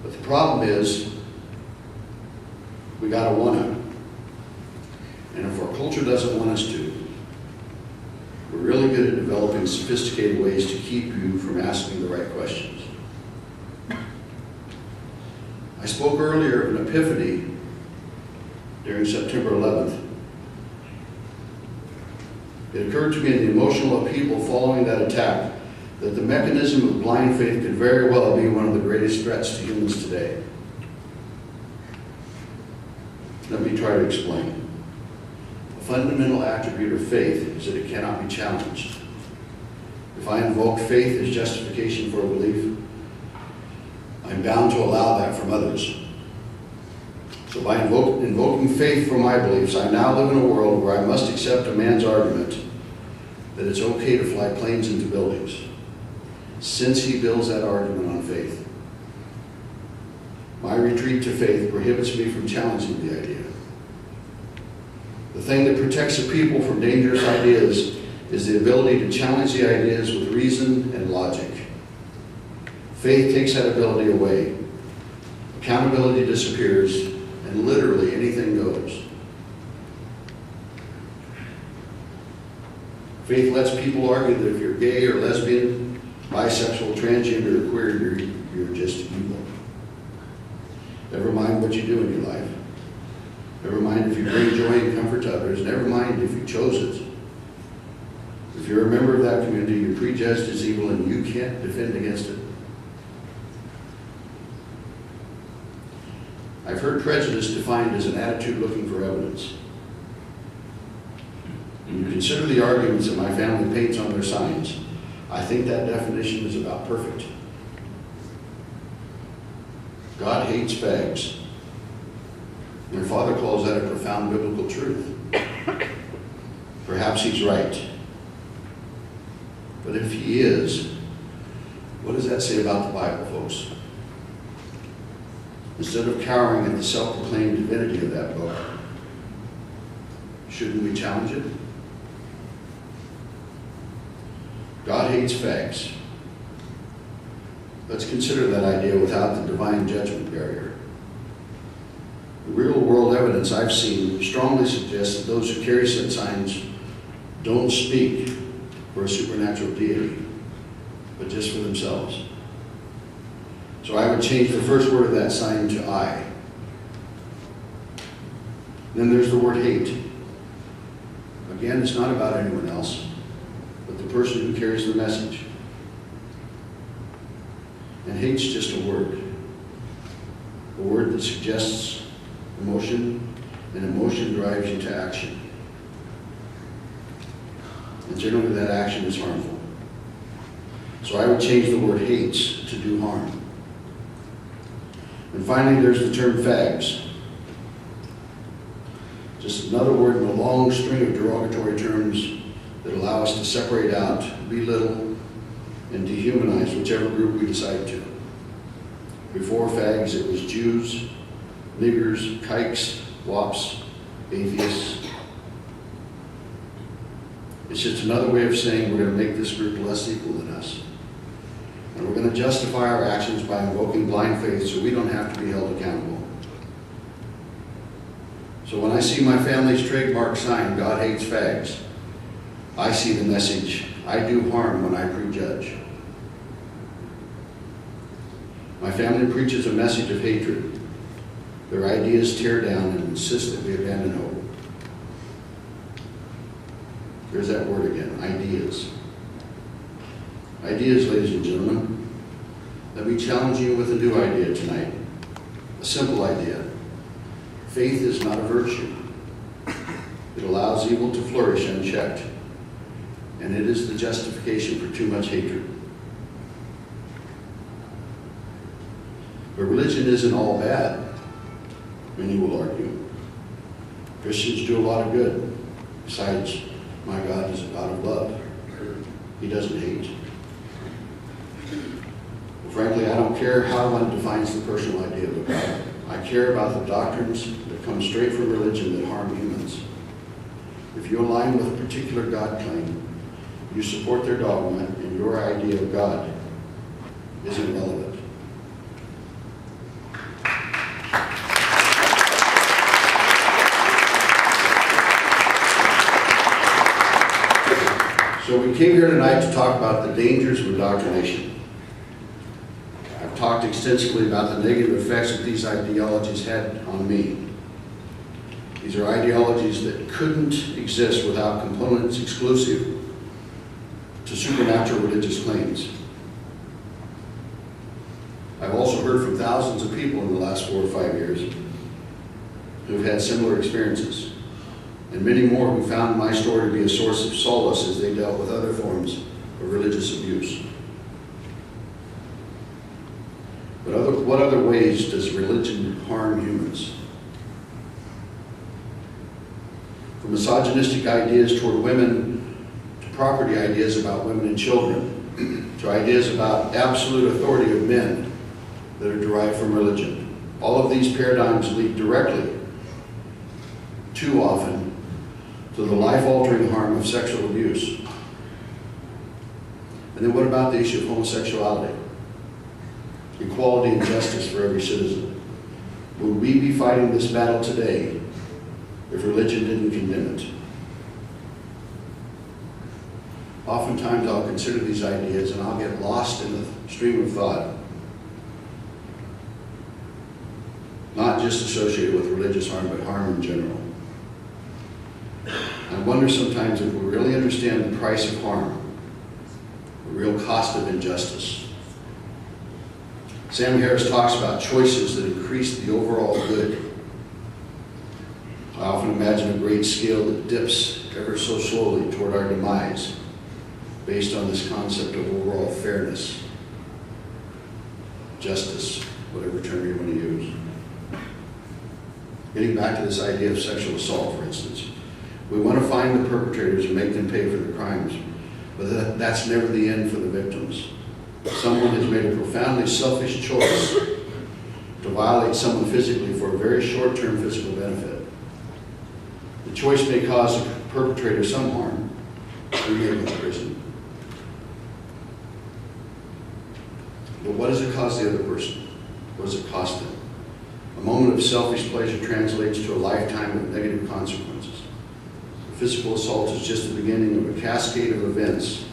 But the problem is, we got to want to. And if our culture doesn't want us to, we're really good at developing sophisticated ways to keep you from asking the right questions. I spoke earlier of an epiphany during September 11th. It occurred to me in the emotional upheaval following that attack that the mechanism of blind faith could very well be one of the greatest threats to humans today. Let me try to explain. A fundamental attribute of faith is that it cannot be challenged. If I invoke faith as justification for a belief, I'm bound to allow that from others. So by invoking faith for my beliefs, I now live in a world where I must accept a man's argument that it's okay to fly planes into buildings, since he builds that argument on faith. My retreat to faith prohibits me from challenging the idea. The thing that protects a people from dangerous ideas is the ability to challenge the ideas with reason and logic. Faith takes that ability away. Accountability disappears, and literally anything goes. Faith lets people argue that if you're gay or lesbian, bisexual, transgender, or queer, you're just evil. Never mind what you do in your life. Never mind if you bring joy and comfort to others. Never mind if you chose it. If you're a member of that community, you're prejudged as evil and you can't defend against it. I've heard prejudice defined as an attitude looking for evidence. When you consider the arguments that my family paints on their signs, I think that definition is about perfect. God hates fags. My father calls that a profound biblical truth. Perhaps he's right. But if he is, what does that say about the Bible, folks? Instead of cowering at the self-proclaimed divinity of that book, shouldn't we challenge it? God hates fags. Let's consider that idea without the divine judgment barrier. The real-world evidence I've seen strongly suggests that those who carry such signs don't speak for a supernatural deity, but just for themselves. So I would change the first word of that sign to I. Then there's the word hate. Again, it's not about anyone else, but the person who carries the message. And hate's just a word that suggests emotion, and emotion drives you to action. And generally that action is harmful. So I would change the word hates to do harm. And finally, there's the term fags. Just another word in a long string of derogatory terms that allow us to separate out, belittle, and dehumanize whichever group we decide to. Before fags, it was Jews, niggers, kikes, wops, atheists. It's just another way of saying we're going to make this group less equal than us. And we're going to justify our actions by invoking blind faith so we don't have to be held accountable. So when I see my family's trademark sign, God hates fags, I see the message, I do harm when I prejudge. My family preaches a message of hatred. Their ideas tear down and insist that we abandon hope. There's that word again, ideas. Ideas, ladies and gentlemen. Let me challenge you with a new idea tonight. A simple idea. Faith is not a virtue. It allows evil to flourish unchecked. And it is the justification for too much hatred. But religion isn't all bad, many will argue. Christians do a lot of good. Besides, my God is a God of love. He doesn't hate. Well, frankly, I don't care how one defines the personal idea of a God. I care about the doctrines that come straight from religion that harm humans. If you align with a particular God claim, You support their dogma, and your idea of God is irrelevant. So we came here tonight to talk about the dangers of indoctrination. I've talked extensively about the negative effects that these ideologies had on me. These are ideologies that couldn't exist without components exclusive to supernatural religious claims. I've also heard from thousands of people in the last 4 or 5 years who've had similar experiences, and many more who found my story to be a source of solace as they dealt with other forms of religious abuse. But what other ways does religion harm humans? From misogynistic ideas toward women, to property ideas about women and children, to ideas about absolute authority of men that are derived from religion. All of these paradigms lead directly, too often, to the life-altering harm of sexual abuse. And then what about the issue of homosexuality? Equality and justice for every citizen. Would we be fighting this battle today if religion didn't condemn it? Oftentimes I'll consider these ideas and I'll get lost in the stream of thought, not just associated with religious harm, but harm in general. I wonder sometimes if we really understand the price of harm, the real cost of injustice. Sam Harris talks about choices that increase the overall good. I often imagine a great scale that dips ever so slowly toward our demise based on this concept of overall fairness, justice, whatever term you want to use. Getting back to this idea of sexual assault, for instance. We want to find the perpetrators and make them pay for their crimes, but that's never the end for the victims. Someone has made a profoundly selfish choice to violate someone physically for a very short-term physical benefit. The choice may cause the perpetrator some harm, or may go to prison. But what does it cost the other person? What does it cost them? A moment of selfish pleasure translates to a lifetime of negative consequences. Physical assault is just the beginning of a cascade of events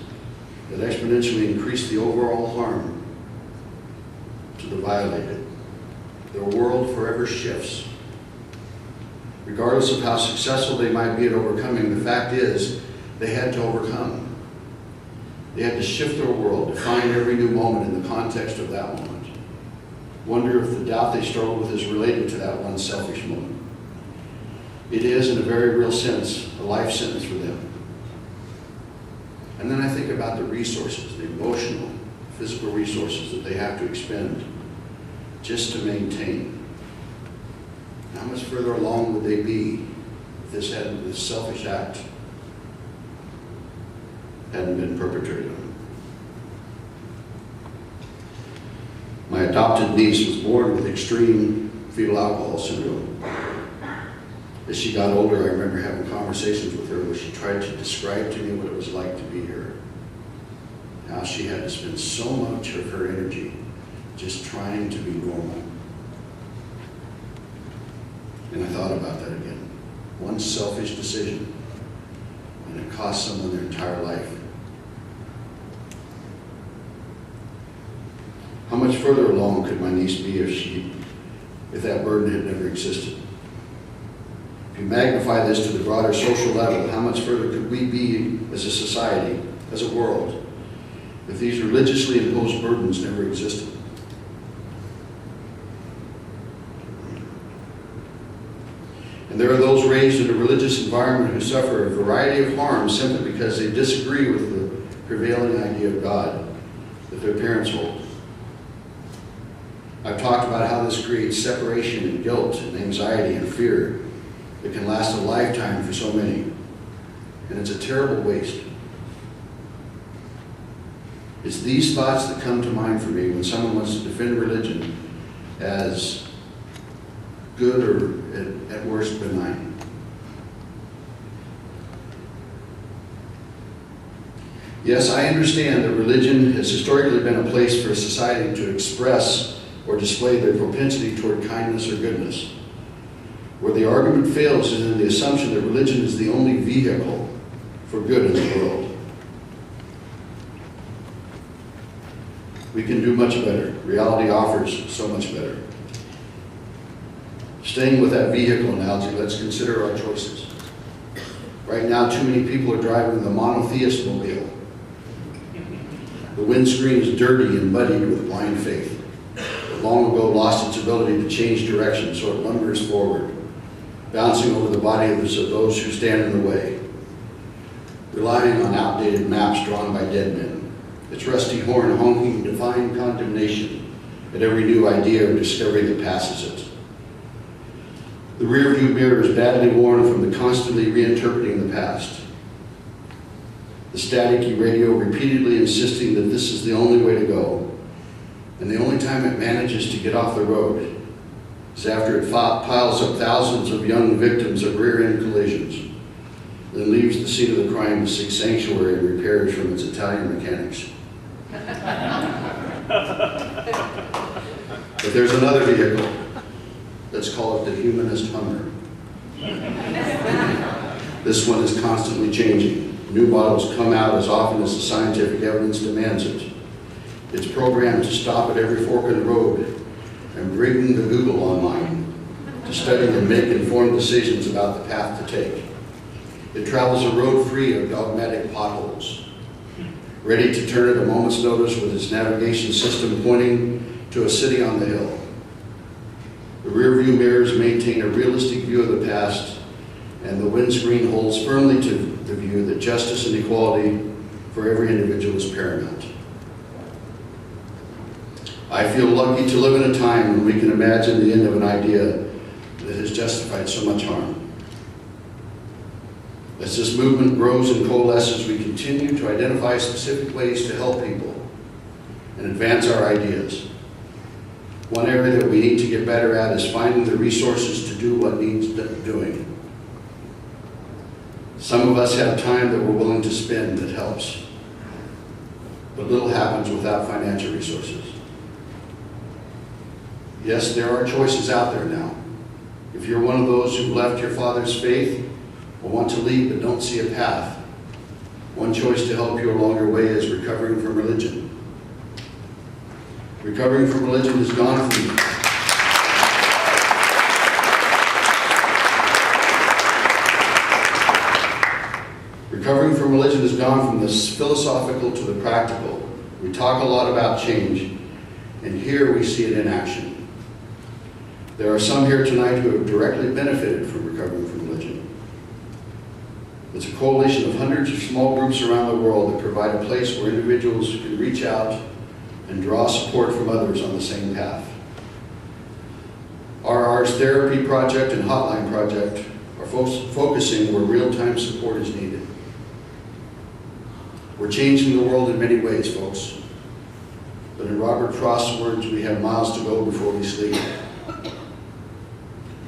that exponentially increase the overall harm to the violated. Their world forever shifts. Regardless of how successful they might be at overcoming, the fact is they had to overcome. They had to shift their world, define every new moment in the context of that moment. Wonder if the doubt they struggle with is related to that one selfish moment. It is, in a very real sense, a life sentence for them. And then I think about the resources, the emotional, physical resources that they have to expend just to maintain. How much further along would they be if this selfish act hadn't been perpetrated on them? My adopted niece was born with extreme fetal alcohol syndrome. As she got older, I remember having conversations with her where she tried to describe to me what it was like to be her. How she had to spend so much of her energy just trying to be normal. And I thought about that again. One selfish decision, and it cost someone their entire life. How much further along could my niece be if that burden had never existed? If you magnify this to the broader social level, how much further could we be as a society, as a world, if these religiously imposed burdens never existed? And there are those raised in a religious environment who suffer a variety of harm simply because they disagree with the prevailing idea of God that their parents hold. I've talked about how this creates separation and guilt and anxiety and fear that can last a lifetime for so many. And it's a terrible waste. It's these thoughts that come to mind for me when someone wants to defend religion as good or at worst benign. Yes, I understand that religion has historically been a place for society to express or display their propensity toward kindness or goodness. Where the argument fails is in the assumption that religion is the only vehicle for good in the world. We can do much better. Reality offers so much better. Staying with that vehicle analogy, let's consider our choices. Right now, too many people are driving the monotheist mobile. The windscreen is dirty and muddied with blind faith. It long ago lost its ability to change direction, so it lumbers forward, bouncing over the bodies of those who stand in the way, relying on outdated maps drawn by dead men, its rusty horn honking divine condemnation at every new idea or discovery that passes it. The rearview mirror is badly worn from the constantly reinterpreting the past. The staticky radio repeatedly insisting that this is the only way to go, and the only time it manages to get off the road is after it piles up thousands of young victims of rear-end collisions, then leaves the scene of the crime to seek sanctuary and repairs from its Italian mechanics. But there's another vehicle. Let's call it the humanist Hummer. This one is constantly changing. New models come out as often as the scientific evidence demands it. It's programmed to stop at every fork in the road and bring the Google online to study and make informed decisions about the path to take. It travels a road free of dogmatic potholes, ready to turn at a moment's notice with its navigation system pointing to a city on the hill. The rearview mirrors maintain a realistic view of the past, and the windscreen holds firmly to the view that justice and equality for every individual is paramount. I feel lucky to live in a time when we can imagine the end of an idea that has justified so much harm. As this movement grows and coalesces, we continue to identify specific ways to help people and advance our ideas. One area that we need to get better at is finding the resources to do what needs doing. Some of us have time that we're willing to spend that helps, but little happens without financial resources. Yes, there are choices out there now. If you're one of those who left your father's faith or want to leave but don't see a path, one choice to help you along your way is recovering from religion. Recovering from religion has gone from this philosophical to the practical. We talk a lot about change, and here we see it in action. There are some here tonight who have directly benefited from recovering from religion. It's a coalition of hundreds of small groups around the world that provide a place where individuals can reach out and draw support from others on the same path. Our Ars Therapy Project and Hotline Project are focusing where real-time support is needed. We're changing the world in many ways, folks. But in Robert Frost's words, we have miles to go before we sleep.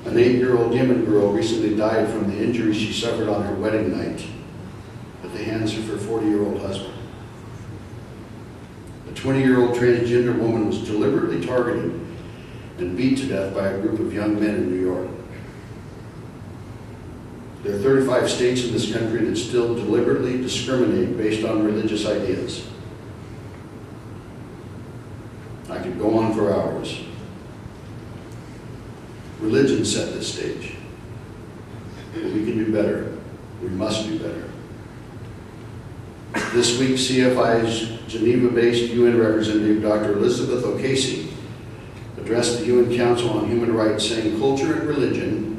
An 8-year-old Yemen girl recently died from the injuries she suffered on her wedding night at the hands of her 40-year-old husband. A 20-year-old transgender woman was deliberately targeted and beat to death by a group of young men in New York. There are 35 states in this country that still deliberately discriminate based on religious ideas. I could go on for hours. Religion set this stage. But we can do better. We must do better. This week, CFI's Geneva-based UN representative, Dr. Elizabeth O'Casey, addressed the UN Council on Human Rights, saying culture and religion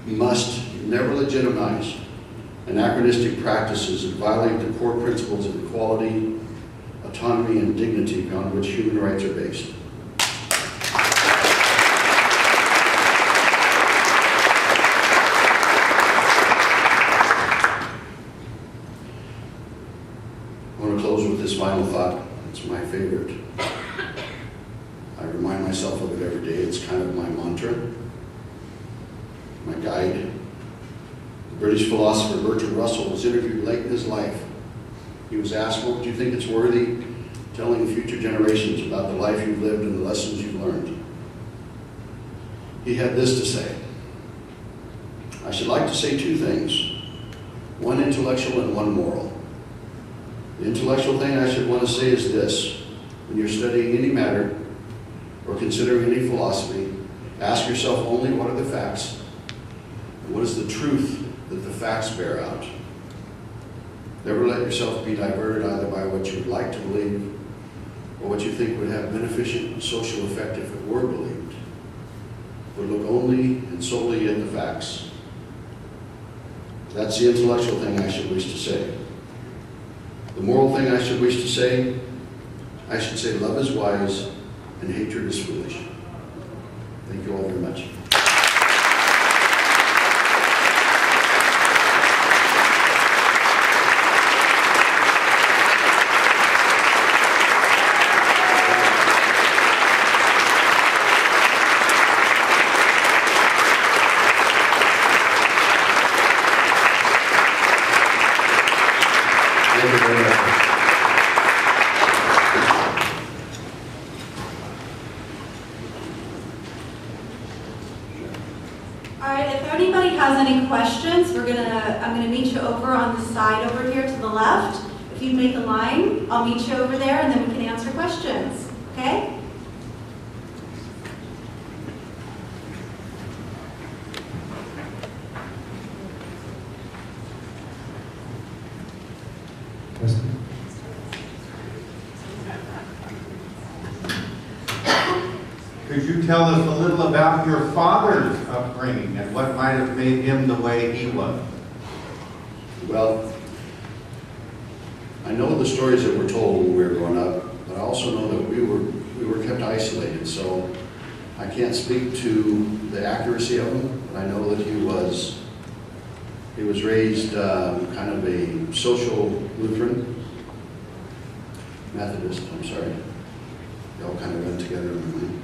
must never legitimize anachronistic practices that violate the core principles of equality, autonomy, and dignity on which human rights are based. I want to close with this final thought. It's my favorite. I remind myself of it every day. It's kind of my mantra, my guide. The British philosopher Bertrand Russell was interviewed late in his life He was asked, "What do you think it's worthy telling future generations about the life you've lived and the lessons you've learned?" He had this to say: "I should like to say two things, one intellectual and one moral. The intellectual thing I should want to say is this: when you're studying any matter or considering any philosophy, ask yourself only what are the facts and what is the truth that the facts bear out. Never let yourself be diverted either by what you'd like to believe or what you think would have beneficent social effect if it were believed, but look only and solely at the facts. That's the intellectual thing I should wish to say. The moral thing I should wish to say, I should say love is wise and hatred is foolish." Thank you all very much. Thank you very much. All right, if anybody has any questions, I'm gonna meet you over on the side over here to the left. If you make a line, I'll meet you over there and then we can answer questions, okay? Could you tell us a little about your father's upbringing and what might have made him the way he was? Well, I know the stories that were told when we were growing up, but I also know that we were kept isolated, so I can't speak to the accuracy of them, but I know that he was raised kind of a social Lutheran, Methodist, I'm sorry. They all kind of went together in my mind.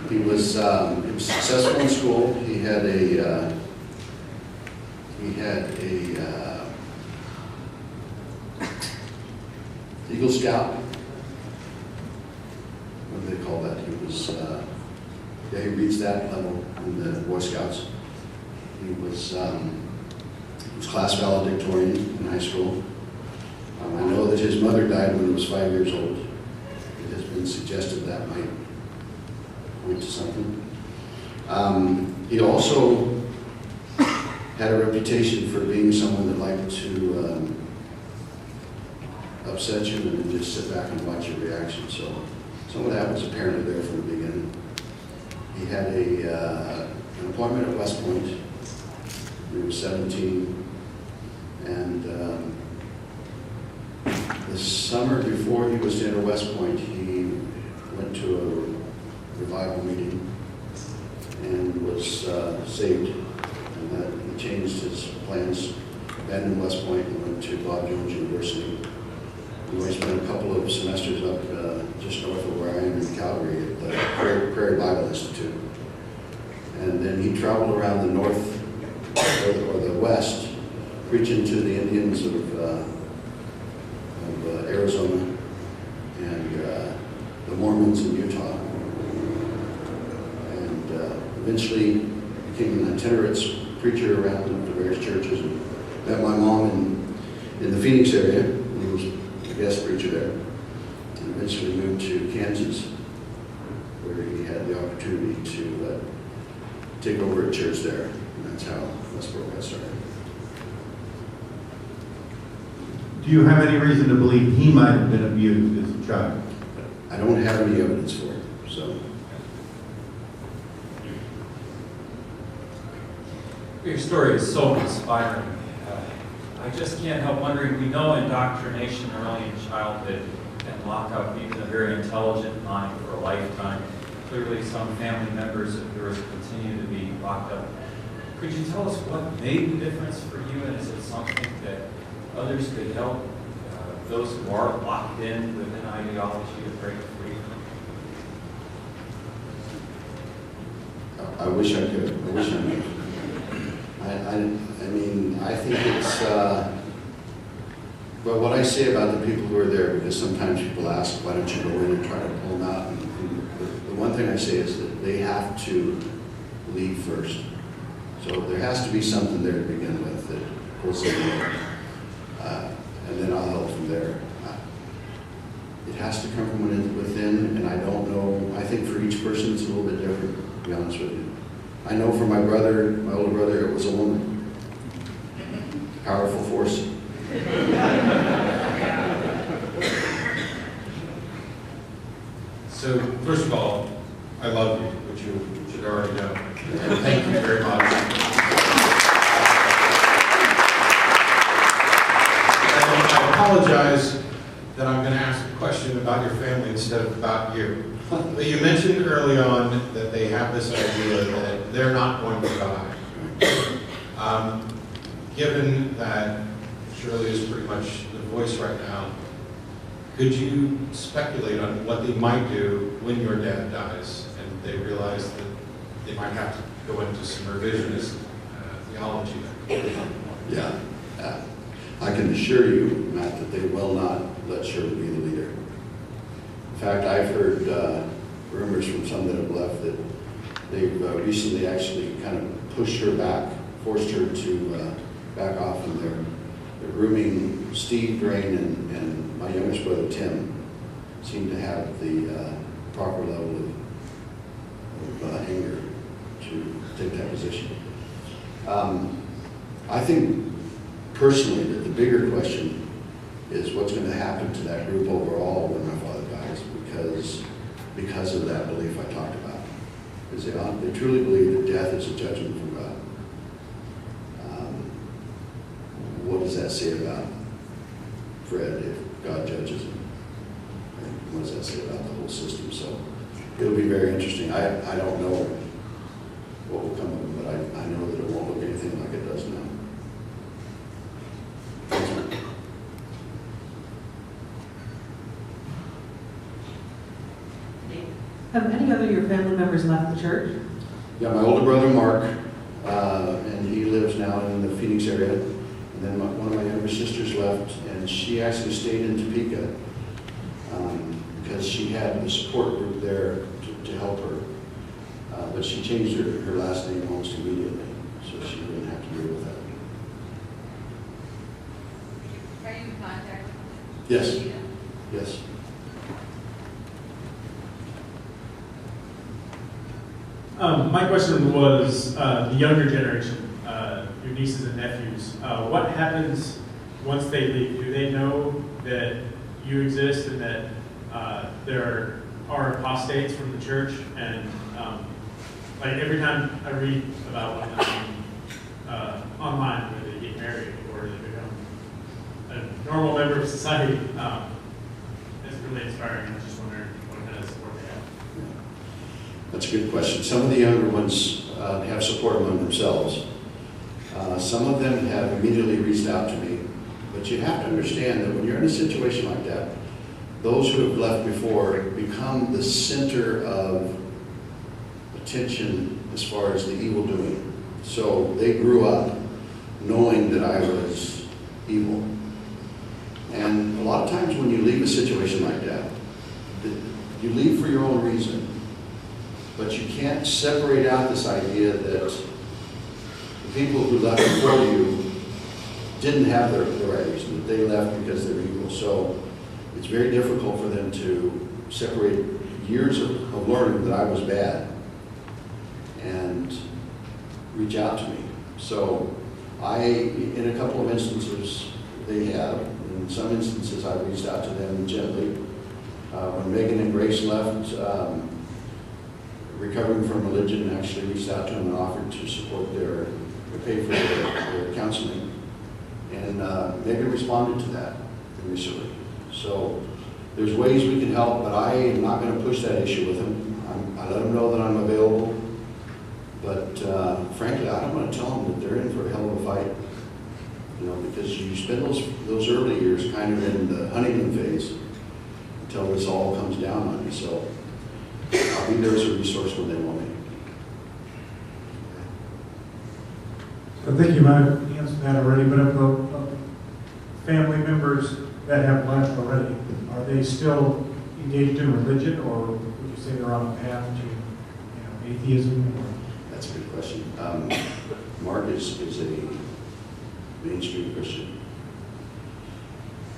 He was successful in school. He had a Eagle Scout. What do they call that? He was he reached that level in the Boy Scouts. He was class valedictorian in high school. I know that his mother died when he was 5 years old. It has been suggested that might point to something. He also had a reputation for being someone that liked to upset you and then just sit back and watch your reaction. So some of that was apparently there from the beginning. He had an appointment at West Point when he was 17, and the summer before he was to enter West Point, he went to a revival meeting and was saved, and that he changed his plans, abandoned West Point and went to Bob Jones University. He spent a couple of semesters up just north of where I am in Calgary at the Prairie Bible Institute. And then he traveled around the north or the west, preaching to the Indians of Arizona and the Mormons in Utah. And eventually became an itinerant preacher around the various churches. And met my mom in the Phoenix area. He was a guest preacher there. And eventually moved to Kansas, where he had the opportunity to take over a church there. And that's where we got started. Do you have any reason to believe he might have been abused as a child? I don't have any evidence for it, so. Your story is so inspiring. I just can't help wondering, we know indoctrination early in childhood can lock up even a very intelligent mind for a lifetime. Clearly some family members of yours continue to be locked up. Could you tell us what made the difference for you, and is it something that others could help those who are locked in with an ideology to break free? I wish I could. I wish I could. I mean, I think it's, Well, what I say about the people who are there, because sometimes people ask, why don't you go in and try to pull them out? And the one thing I say is that they have to leave first. So there has to be something there to begin with that pulls them in, and then I'll help from there. It has to come from within, and I don't know, I think for each person it's a little bit different, to be honest with you. I know for my brother, my older brother, it was a woman. Powerful force. So, first of all, I love you, which you should already know. And thank you very much. And I apologize that I'm going to ask a question about your family instead of about you. But you mentioned early on that they have this idea that they're not going to die. Given that Shirley is pretty much the voice right now, could you speculate on what they might do when your dad dies and they realize that they might have to go into some revisionist theology there? Yeah. I can assure you, Matt, that they will not let Shirley be the leader. In fact, I've heard rumors from some that have left that they've recently actually kind of pushed her back, forced her to back off, and they're grooming Steve Drain and my youngest brother Tim seem to have the proper level of anger to take that position. I think personally that the bigger question is what's going to happen to that group overall when my father dies, because of that belief I talked about. Because they truly believe that death is a judgment from God. What does that say about Fred if God judges him? And what does that say about the whole system? So it'll be very interesting. I don't know what will come of it, but I know that it won't look anything like it does now. Thanks, man. Have any other of your family members left the church? Yeah, my older brother Mark, and he lives now in the Phoenix area. And then one of my younger sisters left, and she actually stayed in Topeka because she had the support group there to help her. But she changed her last name almost immediately, so she didn't have to deal with that. Are you in contact? Yes. Yes. My question was the younger generation, your nieces and nephews. What happens once they leave? Do they know that you exist and that there are apostates from the church? And like every time I read about one of them online, where they get married or they become a normal member of society, it's really inspiring. I'm just wondering what kind of support they have. That's a good question. Some of the younger ones have support among themselves. Some of them have immediately reached out to me. But you have to understand that when you're in a situation like that, those who have left before become the center of attention as far as the evil doing. So they grew up knowing that I was evil. And a lot of times when you leave a situation like that, you leave for your own reason. But you can't separate out this idea that the people who left before you didn't have the right reason, that they left because they're evil. So it's very difficult for them to separate years of learning that I was bad and reach out to me. So in a couple of instances, they have. In some instances, I reached out to them gently. When Megan and Grace left, Recovering from Religion actually reached out to them and offered to support or pay for their counseling. And Megan responded to that initially. So there's ways we can help, but I am not going to push that issue with them. I let them know that I'm available. But frankly, I don't want to tell them that they're in for a hell of a fight. You know, because you spend those early years kind of in the honeymoon phase until this all comes down on you. So I'll be there as a resource when they want me. I think you might have answered that already, but family members that have left already, are they still engaged in religion, or would you say they're on a path to, atheism? Or? That's a good question. Mark is a mainstream Christian.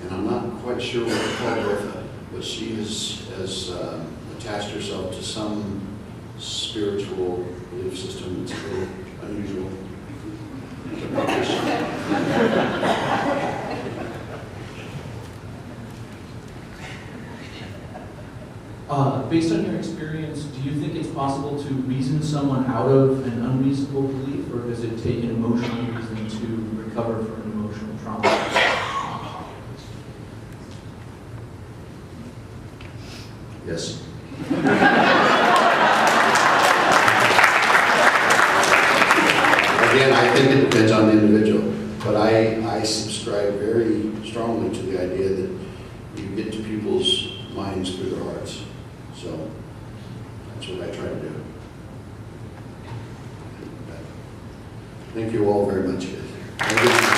And I'm not quite sure what to call Bertha, but she has attached herself to some spiritual belief system that's a little unusual. But not Christian. Based on your experience, do you think it's possible to reason someone out of an unreasonable belief, or does it take an emotional reason to recover from an emotional trauma? Yes. Again, I think it depends on the individual, but I subscribe very strongly to the idea that you get to people's minds through their hearts. So that's what I try to do. Thank you all very much. Guys.